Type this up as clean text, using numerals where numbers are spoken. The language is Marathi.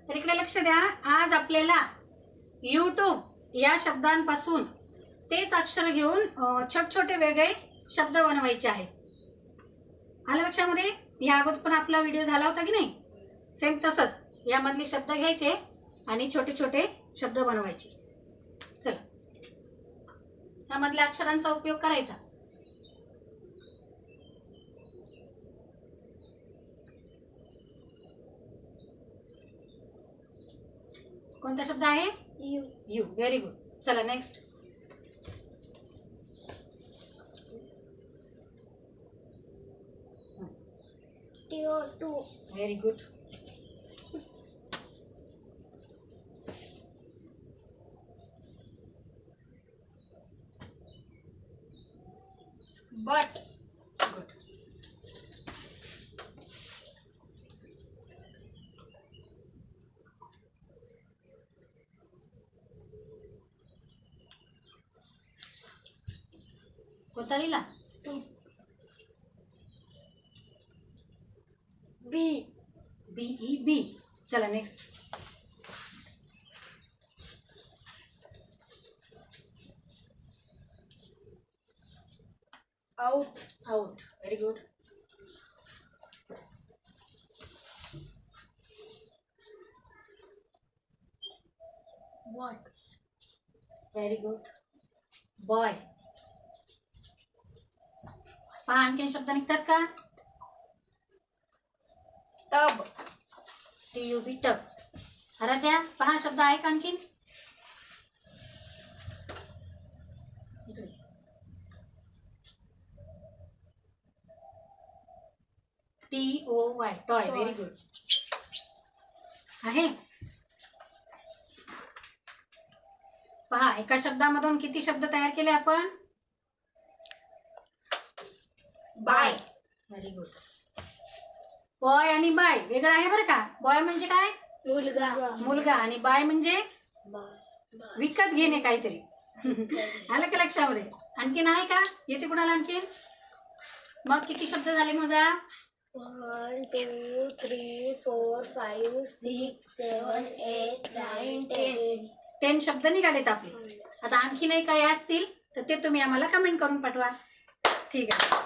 तर इकडे लक्ष द्या. आज आपल्याला यूट्यूब या शब्दांपासून तेच अक्षर घेऊन छोटे छोटे वेगळे शब्द बनवायचे आहेत. आलं लक्षामध्ये? या अगोदर पण आपला व्हिडिओ झाला होता की नाही? सेम तसंच यामधले शब्द घ्यायचे आणि छोटे छोटे शब्द बनवायचे. चला, यामधल्या अक्षरांचा उपयोग करायचा. कोणता शब्द आहे? यू. यू. Very good. चला next. To. Very good. But. Good. कोणता लिहिला? टू. बी. BEB. चला next. Out. Out. Very good. Boy. Very good. Boy. पहा आणखीन शब्द निघतात का? टब. TUB. टब. आराध्या पहा शब्द आहे का आणखीन? इकडे. TOY. टॉय. Very good. आहे. पहा एका शब्दामधून किती शब्द तयार केले आपण? बाय. Very good. बॉय आणि बाय वेगळं आहे बरं का. बॉय म्हणजे काय? मुलगा. मुलगा. आणि बाय म्हणजे विकत घेणे काहीतरी. आलं का लक्षामध्ये? आणखीन आहे का? येते कुणाला आणखीन? मग किती शब्द झाले मोजा? 1 2 3 4 5 6 7 8 9 10. 10 शब्द निघालेत आपले. आता आणखी नाही काय असतील तर ते तुम्ही आम्हाला कमेंट करून पाठवा. ठीक आहे.